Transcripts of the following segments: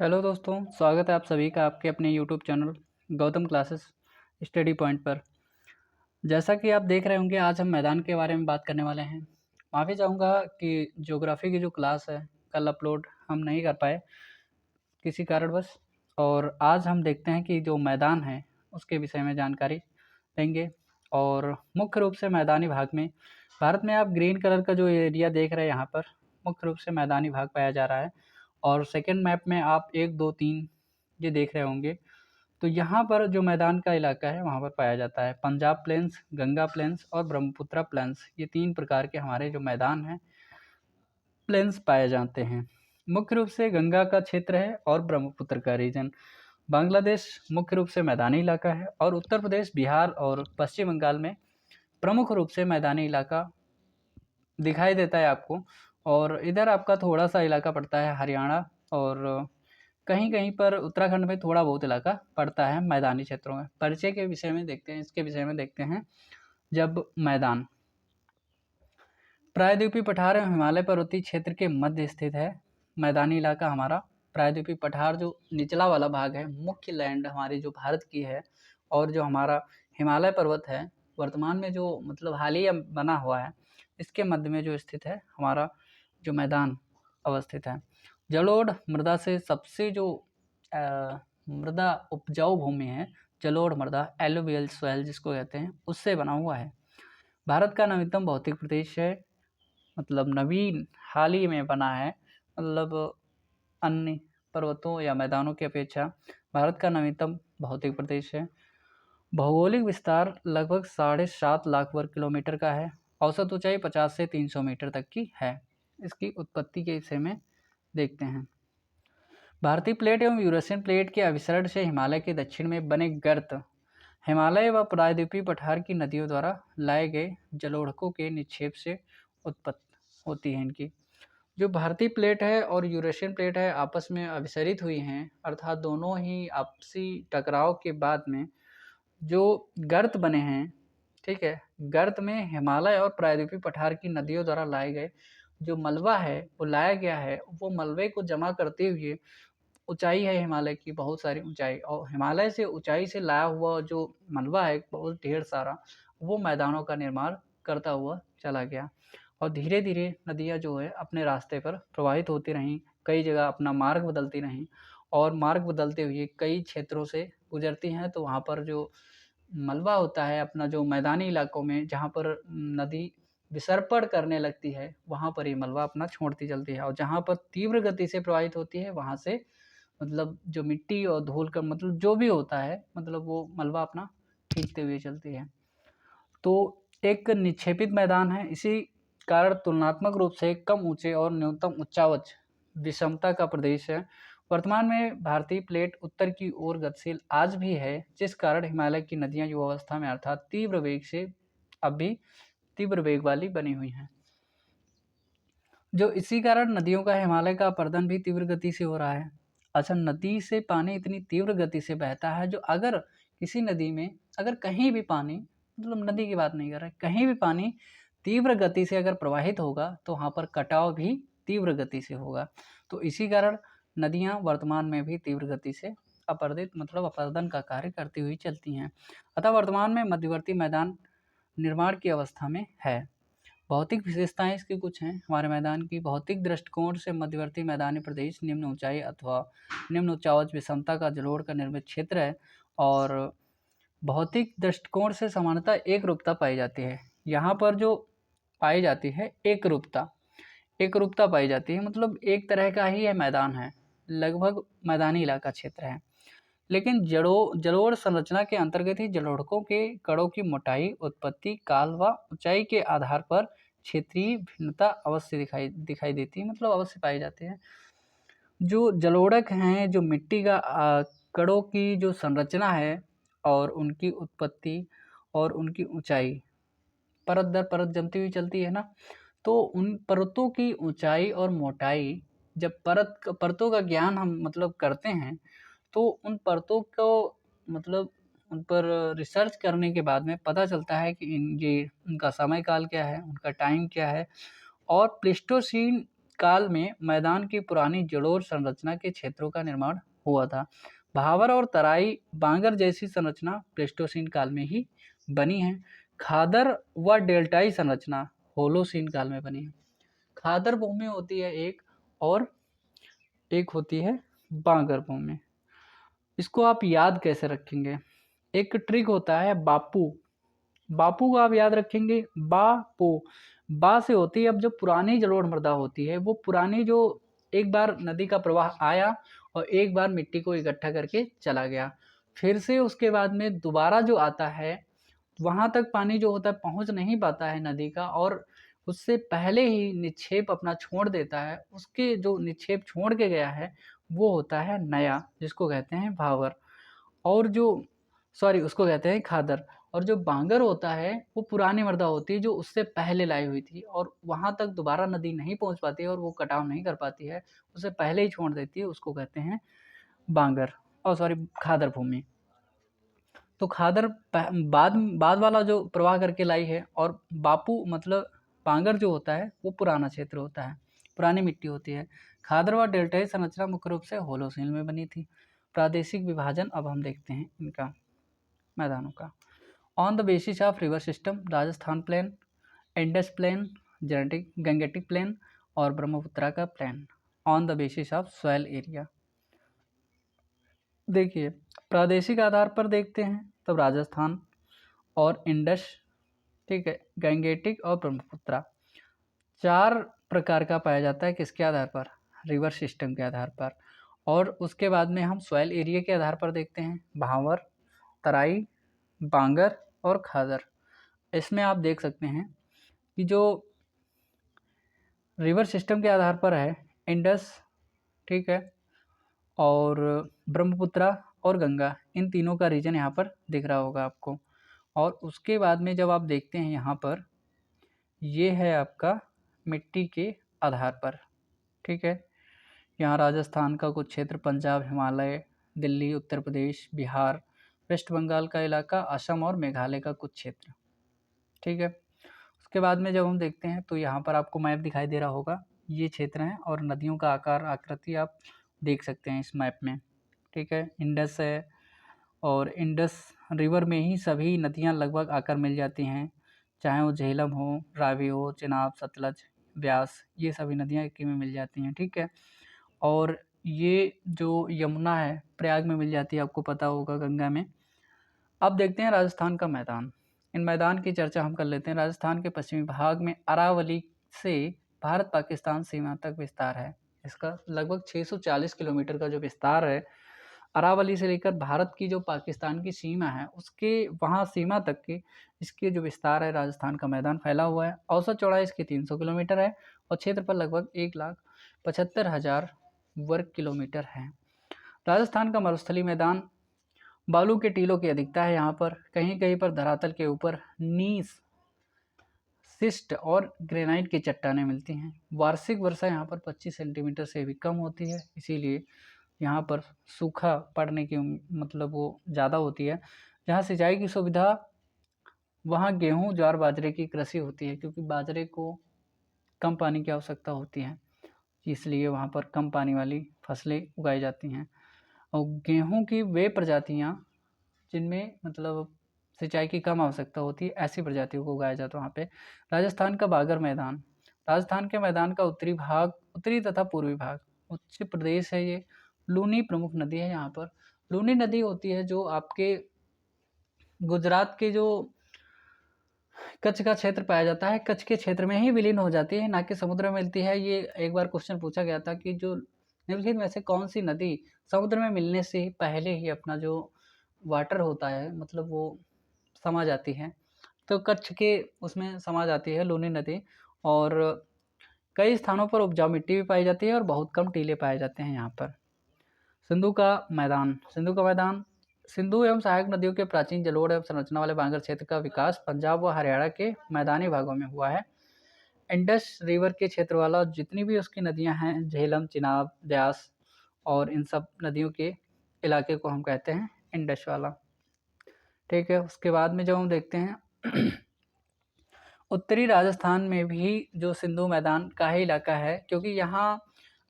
Hello दोस्तों, स्वागत है आप सभी का आपके अपने YouTube channel Gautam classes study point पर। जैसा कि आप देख रहे होंगे, आज हम मैदान के बारे में बात करने वाले हैं। माफ़ी चाहूँगा कि ज्योग्राफी की जो क्लास है कल अपलोड हम नहीं कर पाए किसी कारणवश, और आज हम देखते हैं कि जो मैदान है उसके विषय में जानकारी लेंगे। और मुख्य रूप से मैदानी भाग में भारत में आप ग्रीन कलर का जो एरिया देख रहे हैं यहाँ पर मुख्य रूप से मैदानी भाग पाया जा रहा है। और सेकंड मैप में आप 1, 2, 3 ये देख रहे होंगे, तो यहाँ पर जो मैदान का इलाका है वहाँ पर पाया जाता है पंजाब प्लेन्स, गंगा प्लेन्स और ब्रह्मपुत्रा प्लेन्स। ये 3 प्रकार के हमारे जो मैदान हैं प्लेन्स पाए जाते हैं। मुख्य रूप से गंगा का क्षेत्र है और ब्रह्मपुत्र का रीजन। बांग्लादेश मुख्य रूप से मैदानी इलाका है और उत्तर प्रदेश, बिहार और पश्चिम बंगाल में प्रमुख रूप से मैदानी इलाका दिखाई देता है आपको। और इधर आपका थोड़ा सा इलाका पड़ता है हरियाणा, और कहीं-कहीं पर उत्तराखंड में थोड़ा बहुत इलाका पड़ता है मैदानी क्षेत्रों में। परिचय के विषय में देखते हैं, इसके विषय में देखते हैं। जब मैदान प्रायद्वीपीय पठार एवं हिमालय पर्वतीय क्षेत्र के मध्य स्थित है। मैदानी इलाका हमारा प्रायद्वीपीय पठार जो निचला वाला भाग है, मुख्य लैंड हमारी जो भारत की है, और जो हमारा हिमालय पर्वत है वर्तमान में जो मतलब हालिया बना हुआ है, इसके मध्य में जो स्थित है हमारा जो मैदान अवस्थित है। जलोढ़ मृदा से सबसे जो मृदा उपजाऊ भूमि है, जलोढ़ मृदा एलुवियल सॉइल जिसको कहते हैं, उससे बना हुआ है। भारत का नवीनतम भौतिक प्रदेश है, मतलब नवीन हाल ही में बना है, मतलब अन्य पर्वतों या मैदानों की अपेक्षा भारत का नवीनतम भौतिक प्रदेश है। भौगोलिक विस्तार लगभग 7.5 लाख वर्ग किलोमीटर का है। औसत ऊंचाई 50 से 300 मीटर तक की है। इसकी उत्पत्ति के विषय में देखते हैं। भारतीय प्लेट एवं यूरेशियन प्लेट के अभिसरण से हिमालय के दक्षिण में बने गर्त हिमालय व प्रायद्वीपीय पठार की नदियों द्वारा लाए गए जलोढ़कों के निक्षेप से उत्पत्ति होती है। इनकी जो भारतीय प्लेट है और यूरेशियन प्लेट है आपस में अभिसरित हुई हैं, अर्थात दोनों ही आपसी टकराव के बाद में जो गर्त बने हैं, ठीक है, गर्त में हिमालय और प्रायद्वीपीय पठार की नदियों द्वारा लाए गए जो मलबा है वो लाया गया है। वो मलबे को जमा करते हुए ऊंचाई है हिमालय की बहुत सारी ऊंचाई, और हिमालय से ऊंचाई से लाया हुआ जो मलबा है बहुत ढेर सारा, वो मैदानों का निर्माण करता हुआ चला गया। और धीरे धीरे नदियाँ जो है अपने रास्ते पर प्रवाहित होती रहीं, कई जगह अपना मार्ग बदलती रहीं, और मार्ग बदलते हुए कई क्षेत्रों से गुजरती हैं। तो वहाँ पर जो मलबा होता है अपना जो मैदानी इलाकों में जहाँ पर नदी विसर्पण करने लगती है, वहाँ पर ये मलबा अपना छोड़ती चलती है। और जहाँ पर तीव्र गति से प्रवाहित होती है वहाँ से मतलब जो मिट्टी और धूल का मतलब जो भी होता है, मतलब वो मलबा अपना खींचते हुए चलती है। तो एक निक्षेपित मैदान है, इसी कारण तुलनात्मक रूप से कम ऊंचे और न्यूनतम उच्चावच विषमता का प्रदेश है। वर्तमान में भारतीय प्लेट उत्तर की ओर गतिशील आज भी है, जिस कारण हिमालय की नदियां युवावस्था में अर्थात तीव्र वेग से अब भी तीव्र वेग वाली बनी हुई हैं। जो इसी कारण नदियों का हिमालय का अपरदन भी तीव्र गति से हो रहा है। अच्छा, नदी से पानी इतनी तीव्र गति से बहता है, जो अगर किसी नदी में अगर कहीं भी पानी, मतलब नदी की बात नहीं कर रहे, कहीं भी पानी तीव्र गति से अगर प्रवाहित होगा तो वहाँ पर कटाव भी तीव्र गति से होगा। तो इसी कारण नदियाँ वर्तमान में भी तीव्र गति से अपरदित मतलब अपरदन का कार्य करती हुई चलती हैं। अतः वर्तमान में मध्यवर्ती मैदान निर्माण की अवस्था में है। भौतिक विशेषताएं इसकी कुछ हैं हमारे मैदान की। भौतिक दृष्टिकोण से मध्यवर्ती मैदानी प्रदेश निम्न ऊंचाई अथवा निम्न उच्चावच विषमता का जलोढ़ का निर्मित क्षेत्र है, और भौतिक दृष्टिकोण से समानता एक रूपता पाई जाती है। यहाँ पर जो पाई जाती है एक रूपता पाई जाती है, मतलब एक तरह का ही यह मैदान है, लगभग मैदानी इलाका क्षेत्र है। लेकिन जलोढ़ संरचना के अंतर्गत ही जलोढ़कों के कणों की मोटाई, उत्पत्ति काल व ऊंचाई के आधार पर क्षेत्रीय भिन्नता अवश्य दिखाई देती है, मतलब अवश्य पाई जाती है। जो जलोढ़क हैं, जो मिट्टी का कणों की जो संरचना है और उनकी उत्पत्ति और उनकी ऊंचाई परत दर परत जमती हुई चलती है ना, तो उन परतों की ऊंचाई और मोटाई जब परतों का ज्ञान हम मतलब करते हैं, तो उन परतों को मतलब उन पर रिसर्च करने के बाद में पता चलता है कि ये उनका समय काल क्या है, उनका टाइम क्या है। और प्लीस्टोसीन काल में मैदान की पुरानी जलोढ़ संरचना के क्षेत्रों का निर्माण हुआ था। भावर और तराई बांगर जैसी संरचना प्लेस्टोसीन काल में ही बनी है। खादर व डेल्टाई संरचना होलोसीन काल में बनी है। खादर भूमि होती है एक, और एक होती है बांगर भूमि। इसको आप याद कैसे रखेंगे? एक ट्रिक होता है बापू। बापू को आप याद रखेंगे, बापू। बा से होती है, अब जो पुरानी जलोढ़ मृदा होती है वो पुरानी जो एक बार नदी का प्रवाह आया और एक बार मिट्टी को इकट्ठा करके चला गया, फिर से उसके बाद में दोबारा जो आता है वहाँ तक पानी जो होता है पहुँच नहीं पाता है नदी का, और उससे पहले ही निक्षेप अपना छोड़ देता है। उसके जो निक्षेप छोड़ के गया है वो होता है नया, जिसको कहते हैं भावर, और जो उसको कहते हैं खादर। और जो बांगर होता है वो पुरानी मृदा होती है जो उससे पहले लाई हुई थी और वहाँ तक दोबारा नदी नहीं पहुँच पाती है और वो कटाव नहीं कर पाती है, उसे पहले ही छोड़ देती है, उसको कहते हैं बांगर खादर भूमि। तो खादर बाद बाद वाला जो प्रवाह करके लाई है, और बापू मतलब बांगर जो होता है वो पुराना क्षेत्र होता है, पुरानी मिट्टी होती है। खादर व डेल्टाई संरचना मुख्य रूप से होलोसीन में बनी थी। प्रादेशिक विभाजन अब हम देखते हैं इनका मैदानों का। On the basis of river system, Rajasthan plain, Indus plain, Gangetic plain और ब्रह्मपुत्रा का plain. On the basis of soil area. देखिए, प्रादेशिक आधार पर देखते हैं तब राजस्थान और इंडस, ठीक है, गंगेटिक और ब्रह्मपुत्रा, 4 प्रकार का पाया जाता है। किसके आधार पर? रिवर सिस्टम के आधार पर। और उसके बाद में हम सॉइल एरिया के आधार पर देखते हैं, भावर, तराई, बांगर और खादर। इसमें आप देख सकते हैं कि जो रिवर सिस्टम के आधार पर है इंडस, ठीक है, और ब्रह्मपुत्रा और गंगा, इन तीनों का रीजन यहाँ पर दिख रहा होगा आपको। और उसके बाद में जब आप देखते हैं यहाँ पर, ये है आपका मिट्टी के आधार पर, ठीक है। यहाँ राजस्थान का कुछ क्षेत्र, पंजाब, हिमालय, दिल्ली, उत्तर प्रदेश, बिहार, वेस्ट बंगाल का इलाका, असम और मेघालय का कुछ क्षेत्र, ठीक है। उसके बाद में जब हम देखते हैं तो यहाँ पर आपको मैप दिखाई दे रहा होगा, ये क्षेत्र हैं और नदियों का आकार आकृति आप देख सकते हैं इस मैप में, ठीक है। इंडस है और इंडस रिवर में ही सभी नदियाँ लगभग आकर मिल जाती हैं, चाहे वो झेलम हो, रावी हो, चिनाब, सतलज, ब्यास, ये सभी नदियाँ एक ही में मिल जाती हैं, ठीक है। और ये जो यमुना है प्रयाग में मिल जाती है, आपको पता होगा, गंगा में। अब देखते हैं राजस्थान का मैदान। इन मैदान की चर्चा हम कर लेते हैं। राजस्थान के पश्चिमी भाग में अरावली से भारत पाकिस्तान सीमा तक विस्तार है। इसका लगभग 640 किलोमीटर का जो विस्तार है, अरावली से लेकर भारत की जो पाकिस्तान की सीमा है उसके वहाँ सीमा तक की इसके जो विस्तार है, राजस्थान का मैदान फैला हुआ है। औसत चौड़ाई इसकी 300 किलोमीटर है और क्षेत्रफल लगभग 1,75,000 वर्ग किलोमीटर है। राजस्थान का मरुस्थलीय मैदान, बालू के टीलों की अधिकता है यहाँ पर। कहीं कहीं पर धरातल के ऊपर नीस, सिस्ट और ग्रेनाइट की चट्टानें मिलती हैं। वार्षिक वर्षा यहाँ पर 25 सेंटीमीटर से भी कम होती है, इसीलिए यहाँ पर सूखा पड़ने की मतलब वो ज़्यादा होती है। जहाँ सिंचाई की सुविधा, वहाँ गेहूँ, ज्वार, बाजरे की कृषि होती है, क्योंकि बाजरे को कम पानी की आवश्यकता होती है, इसलिए वहाँ पर कम पानी वाली फसलें उगाई जाती हैं। और गेहूँ की वे प्रजातियाँ जिनमें मतलब सिंचाई की कम आवश्यकता होती है, ऐसी प्रजातियों को उगाया जाता है वहाँ पे। राजस्थान का बागर मैदान, राजस्थान के मैदान का उत्तरी भाग, उत्तरी तथा पूर्वी भाग, उच्च प्रदेश है ये। लूनी प्रमुख नदी है यहाँ पर। लूनी नदी होती है जो आपके गुजरात के जो कच्छ का क्षेत्र पाया जाता है, कच्छ के क्षेत्र में ही विलीन हो जाती है, ना कि समुद्र में मिलती है। ये एक बार क्वेश्चन पूछा गया था कि जो निम्नलिखित में से कौन सी नदी समुद्र में मिलने से पहले ही अपना जो वाटर होता है मतलब वो समा जाती है, तो कच्छ के उसमें समा जाती है लूनी नदी। और कई स्थानों पर उपजाऊ मिट्टी भी पाई जाती है और बहुत कम टीले पाए जाते हैं यहाँ पर। सिंधु का मैदान, सिंधु एवं सहायक नदियों के प्राचीन जलोढ़ एवं संरचना वाले बांगर क्षेत्र का विकास पंजाब व हरियाणा के मैदानी भागों में हुआ है। इंडस रिवर के क्षेत्र वाला जितनी भी उसकी नदियां हैं, झेलम, चिनाब, ब्यास और इन सब नदियों के इलाके को हम कहते हैं इंडस वाला, ठीक है। उसके बाद में जब हम देखते हैं उत्तरी राजस्थान में भी जो सिंधु मैदान का ही इलाका है, क्योंकि यहाँ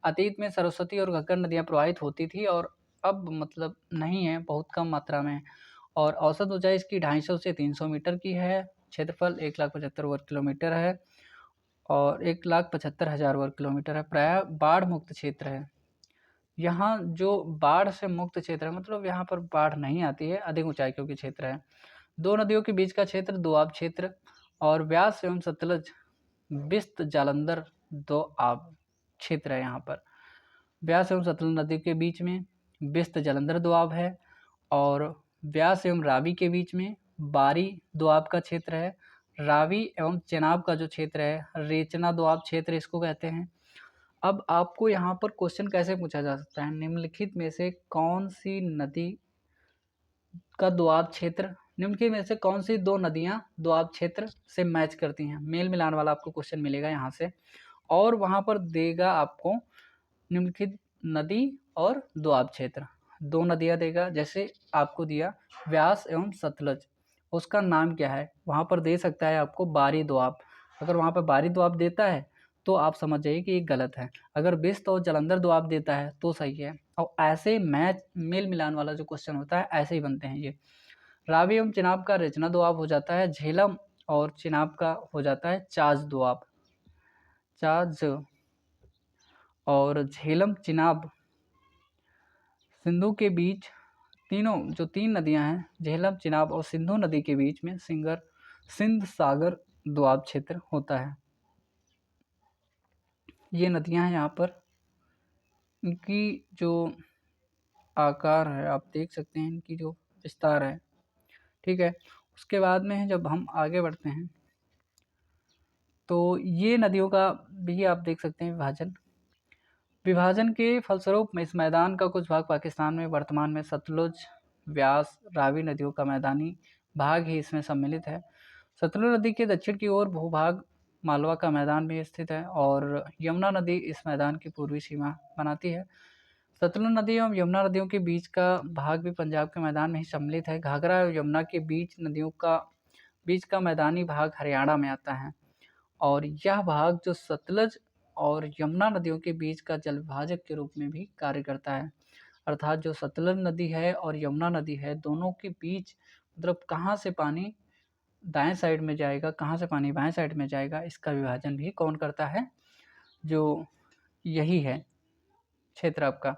अतीत में सरस्वती और घग्गर नदियाँ प्रवाहित होती थी और अब मतलब नहीं है, बहुत कम मात्रा में है। और औसत ऊंचाई इसकी 250 से 300 मीटर की है। क्षेत्रफल 1,75,000 वर्ग किलोमीटर है और 1,75,000 वर्ग किलोमीटर है। प्रायः बाढ़ मुक्त क्षेत्र है। यहाँ जो बाढ़ से मुक्त क्षेत्र है, मतलब यहाँ पर बाढ़ नहीं आती है, अधिक ऊंचाई क्योंकि क्षेत्र है। दो नदियों के बीच का क्षेत्र दोआब क्षेत्र और व्यास एवं सतलज बिस्त जालंधर दोआब क्षेत्र है। यहाँ पर व्यास एवं सतलज नदी के बीच में बिस्त जालंधर दोआब है और व्यास एवं रावी के बीच में बारी दोआब का क्षेत्र है। रावी एवं चेनाब का जो क्षेत्र है रेचना दोआब क्षेत्र इसको कहते हैं। अब आपको यहाँ पर क्वेश्चन कैसे पूछा जा सकता है, निम्नलिखित में से कौन सी नदी का दोआब क्षेत्र, निम्नलिखित में से कौन सी दो नदियां दोआब क्षेत्र से मैच करती हैं, मेल मिलान वाला आपको क्वेश्चन मिलेगा यहाँ से। और वहाँ पर देगा आपको निम्नलिखित नदी और दोआब क्षेत्र, दो नदियाँ देगा। जैसे आपको दिया व्यास एवं सतलज, उसका नाम क्या है, वहाँ पर दे सकता है आपको बारी दोआब। अगर वहाँ पर बारी दोआब देता है तो आप समझ जाइए कि ये गलत है। अगर बिस्त और जालंधर दोआब देता है तो सही है। और ऐसे मैच मेल मिलान वाला जो क्वेश्चन होता है ऐसे ही बनते हैं ये। रावी एवं चिनाब का रेचना दोआब हो जाता है। झेलम और चिनाब का हो जाता है चाज दोआब। चाज और झेलम चिनाब सिंधु के बीच, तीनों जो तीन नदियां हैं झेलम चिनाब और सिंधु नदी के बीच में सिंध सागर दोआब क्षेत्र होता है। ये नदियां हैं, यहाँ पर इनकी जो आकार है आप देख सकते हैं, इनकी जो विस्तार है, ठीक है। उसके बाद में जब हम आगे बढ़ते हैं तो ये नदियों का भी आप देख सकते हैं विभाजन के फलस्वरूप में इस मैदान का कुछ भाग पाकिस्तान में वर्तमान में सतलुज, व्यास, रावी नदियों का मैदानी भाग ही इसमें सम्मिलित है। सतलुज नदी के दक्षिण की ओर भूभाग मालवा का मैदान भी स्थित है और यमुना नदी इस मैदान की पूर्वी सीमा बनाती है। सतलुज नदी एवं यमुना नदियों के बीच का भाग भी पंजाब के मैदान में ही सम्मिलित है। घाघरा और यमुना के बीच का मैदानी भाग हरियाणा में आता है और यह भाग जो सतलज और यमुना नदियों के बीच का जल विभाजक के रूप में भी कार्य करता है। अर्थात जो सतलज नदी है और यमुना नदी है, दोनों के बीच मतलब कहाँ से पानी दाएं साइड में जाएगा, कहाँ से पानी बाएं साइड में जाएगा, इसका विभाजन भी कौन करता है, जो यही है क्षेत्र आपका।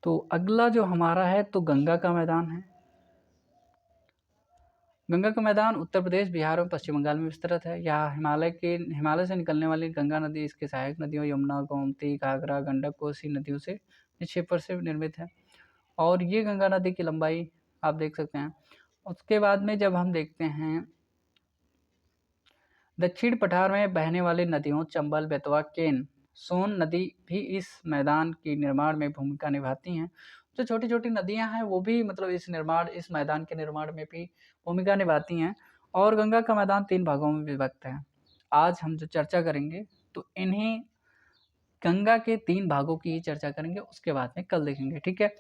तो अगला जो हमारा है तो गंगा का मैदान है। गंगा का मैदान उत्तर प्रदेश, बिहार और पश्चिम बंगाल में विस्तृत है। यहाँ हिमालय से निकलने वाली गंगा नदी इसके सहायक नदियों यमुना, गोमती, घाघरा, गंडक, कोसी नदियों से निक्षेपण से निर्मित है और ये गंगा नदी की लंबाई आप देख सकते हैं। उसके बाद में जब हम देखते हैं दक्षिण पठार में बहने वाली नदियों चंबल, बेतवा, केन, सोन नदी भी इस मैदान के निर्माण में भूमिका निभाती हैं। जो छोटी छोटी नदियां हैं वो भी मतलब इस मैदान के निर्माण में भी भूमिका निभाती हैं। और गंगा का मैदान 3 भागों में विभक्त है। आज हम जो चर्चा करेंगे तो इन्हीं गंगा के 3 भागों की ही चर्चा करेंगे, उसके बाद में कल देखेंगे, ठीक है।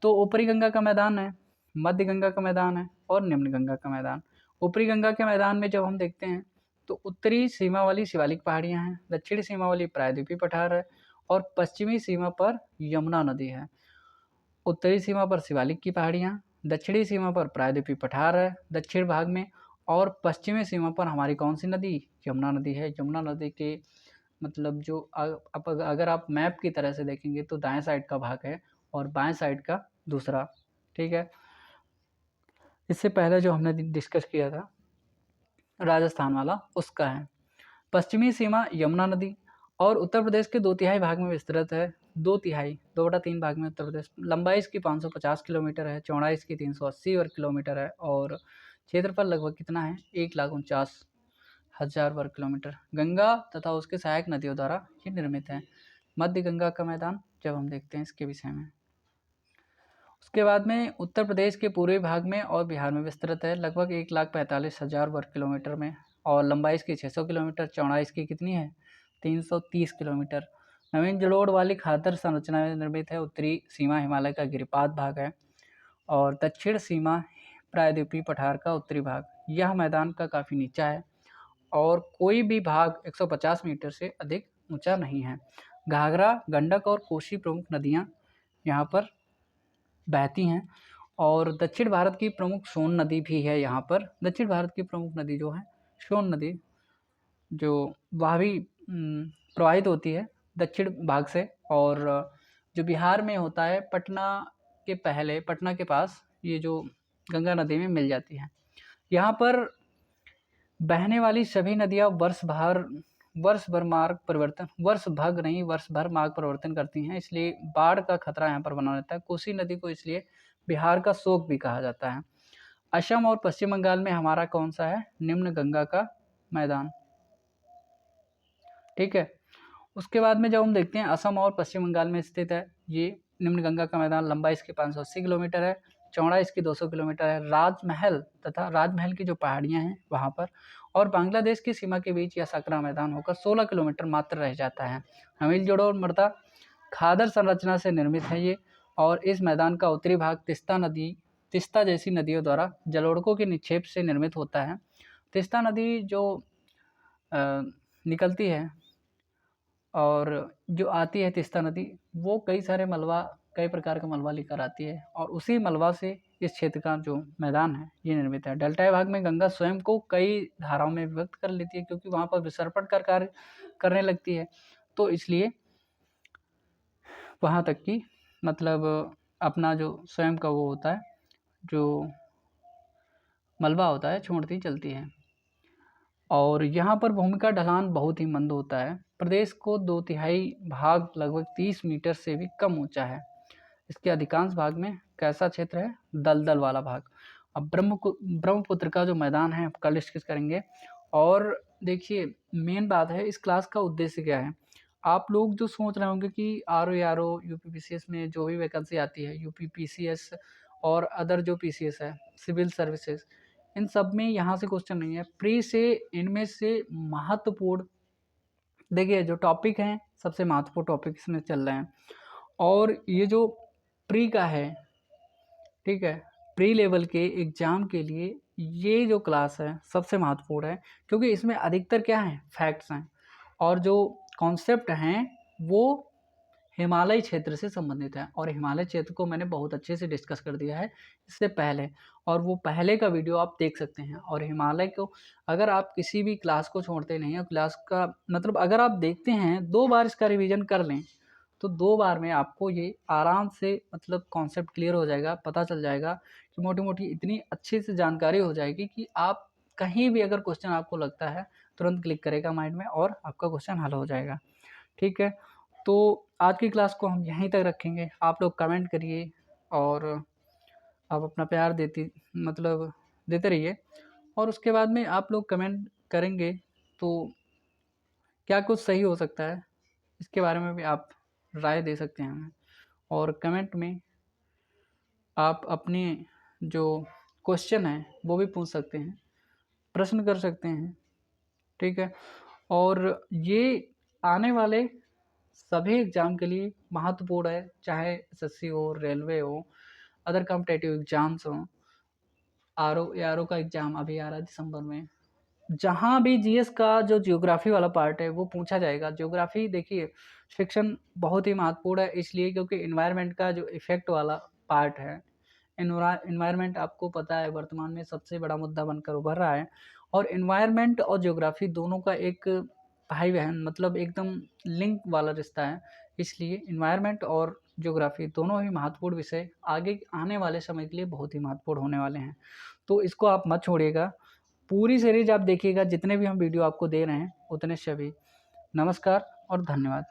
तो ऊपरी गंगा का मैदान है, मध्य गंगा का मैदान है और निम्न गंगा का मैदान। ऊपरी गंगा के मैदान में जब हम देखते हैं तो उत्तरी सीमा वाली शिवालिक पहाड़ियाँ हैं, दक्षिणी सीमा वाली प्रायद्वीपीय पठार है और पश्चिमी सीमा पर यमुना नदी है। उत्तरी सीमा पर शिवालिक की पहाड़ियाँ, दक्षिणी सीमा पर प्रायद्वीपीय पठार है दक्षिण भाग में और पश्चिमी सीमा पर हमारी कौन सी नदी, यमुना नदी है। यमुना नदी के मतलब जो अगर आप मैप की तरह से देखेंगे तो दाएं साइड का भाग है और बाएं साइड का दूसरा, ठीक है। इससे पहले जो हमने डिस्कस किया था राजस्थान वाला, उसका है। पश्चिमी सीमा यमुना नदी और उत्तर प्रदेश के 2/3 भाग में विस्तृत है। 2/3 भाग में उत्तर प्रदेश। लंबाई इसकी 550 किलोमीटर है, चौड़ाई इसकी 380 वर्ग किलोमीटर है और क्षेत्रफल लगभग कितना है, 1,49,000 वर्ग किलोमीटर। गंगा तथा उसके सहायक नदियों द्वारा ये निर्मित है। मध्य गंगा का मैदान जब हम देखते हैं इसके विषय में, उसके बाद में उत्तर प्रदेश के पूर्वी भाग में और बिहार में विस्तृत है, लगभग 1,45,000 वर्ग किलोमीटर में और लंबाई इसकी 600 किलोमीटर, चौड़ाई इसकी कितनी है, 330 किलोमीटर। नवीन जलोढ़ वाली खादर संरचना में निर्मित है। उत्तरी सीमा हिमालय का गिरिपाद भाग है और दक्षिण सीमा प्रायद्वीपीय पठार का उत्तरी भाग। यह मैदान का काफ़ी नीचा है और कोई भी भाग 150 मीटर से अधिक ऊंचा नहीं है। घाघरा, गंडक और कोसी प्रमुख नदियाँ यहाँ पर बहती हैं और दक्षिण भारत की प्रमुख सोन नदी भी है यहाँ पर। दक्षिण भारत की प्रमुख नदी जो है सोन नदी, जो वह भी प्रवाहित होती है दक्षिण भाग से, और जो बिहार में होता है पटना के पास ये जो गंगा नदी में मिल जाती है। यहाँ पर बहने वाली सभी नदियाँ वर्ष भर मार्ग परिवर्तन करती हैं, इसलिए बाढ़ का खतरा यहाँ पर बना रहता है। कोसी नदी को इसलिए बिहार का शोक भी कहा जाता है। असम और पश्चिम बंगाल में हमारा कौन सा है? निम्न गंगा का मैदान। ठीक है, उसके बाद में जब हम देखते हैं असम और पश्चिम बंगाल में स्थित है ये निम्न गंगा का मैदान। लंबाई इसकी 580 किलोमीटर है, चौड़ा इसकी 200 किलोमीटर है। राजमहल की जो पहाड़ियाँ हैं वहाँ पर और बांग्लादेश की सीमा के बीच यह सकरा मैदान होकर 16 किलोमीटर मात्र रह जाता है। हमील जोड़ो और मृदा खादर संरचना से निर्मित है ये, और इस मैदान का उत्तरी भाग तिस्ता जैसी नदियों द्वारा जलोढ़कों के निक्षेप से निर्मित होता है। तिस्ता नदी जो निकलती है और जो आती है तिस्ता नदी, वो कई प्रकार का मलबा लेकर आती है और उसी मलबा से इस क्षेत्र का जो मैदान है ये निर्मित है। डेल्टाई भाग में गंगा स्वयं को कई धाराओं में विभक्त कर लेती है, क्योंकि वहाँ पर विसर्पण का कार्य करने लगती है, तो इसलिए वहाँ तक की मतलब अपना जो स्वयं का वो होता है, जो मलबा होता है, छोड़ती चलती है। और यहाँ पर भूमि का ढलान बहुत ही मंद होता है। प्रदेश को 2/3 भाग लगभग 30 मीटर से भी कम ऊंचा है। इसके अधिकांश भाग में कैसा क्षेत्र है? दलदल वाला भाग। अब ब्रह्मपुत्र का जो मैदान है कल डिस्कस करेंगे। और देखिए मेन बात है, इस क्लास का उद्देश्य क्या है। आप लोग जो सोच रहे होंगे कि RO UPPCS में जो भी वैकेंसी आती है, UPPCS और अदर जो PCS है, सिविल सर्विसेज, इन सब में यहाँ से क्वेश्चन नहीं है। प्री से इनमें से महत्वपूर्ण, देखिए जो टॉपिक हैं सबसे महत्वपूर्ण टॉपिक इसमें चल रहे हैं, और ये जो प्री का है, ठीक है, प्री लेवल के एग्जाम के लिए ये जो क्लास है सबसे महत्वपूर्ण है, क्योंकि इसमें अधिकतर क्या है? फैक्ट्स हैं, और जो कॉन्सेप्ट हैं वो हिमालय क्षेत्र से संबंधित है। और हिमालय क्षेत्र को मैंने बहुत अच्छे से डिस्कस कर दिया है इससे पहले, और वो पहले का वीडियो आप देख सकते हैं। और हिमालय को अगर आप किसी भी क्लास को छोड़ते नहीं हैं, क्लास का मतलब अगर आप देखते हैं 2 बार इसका रिवीजन कर लें, तो 2 बार में आपको ये आराम से मतलब कॉन्सेप्ट क्लियर हो जाएगा, पता चल जाएगा कि मोटी मोटी इतनी अच्छे से जानकारी हो जाएगी कि आप कहीं भी अगर क्वेश्चन आपको लगता है तुरंत क्लिक करेगा माइंड में और आपका क्वेश्चन हल हो जाएगा। ठीक है, तो आज की क्लास को हम यहीं तक रखेंगे। आप लोग कमेंट करिए और आप अपना प्यार देते रहिए, और उसके बाद में आप लोग कमेंट करेंगे तो क्या कुछ सही हो सकता है इसके बारे में भी आप राय दे सकते हैं हमें, और कमेंट में आप अपने जो क्वेश्चन है वो भी पूछ सकते हैं, प्रश्न कर सकते हैं। ठीक है, और ये आने वाले सभी एग्ज़ाम के लिए महत्वपूर्ण है, चाहे SSC हो, रेलवे हो, अदर कॉम्पिटिटिव एग्ज़ाम्स हों, RO का एग्ज़ाम अभी आ रहा है दिसंबर में। जहाँ भी GS का जो ज्योग्राफी वाला पार्ट है वो पूछा जाएगा। ज्योग्राफी देखिए सेक्शन बहुत ही महत्वपूर्ण है, इसलिए क्योंकि एनवायरनमेंट का जो इफ़ेक्ट वाला पार्ट है, एनवायरनमेंट आपको पता है वर्तमान में सबसे बड़ा मुद्दा बनकर उभर रहा है, और एनवायरनमेंट और ज्योग्राफी दोनों का एक भाई बहन मतलब एकदम लिंक वाला रिश्ता है, इसलिए एनवायरनमेंट और ज्योग्राफी दोनों ही महत्वपूर्ण विषय आगे आने वाले समय के लिए बहुत ही महत्वपूर्ण होने वाले हैं। तो इसको आप मत छोड़िएगा, पूरी सीरीज आप देखिएगा, जितने भी हम वीडियो आपको दे रहे हैं उतने सभी। नमस्कार और धन्यवाद।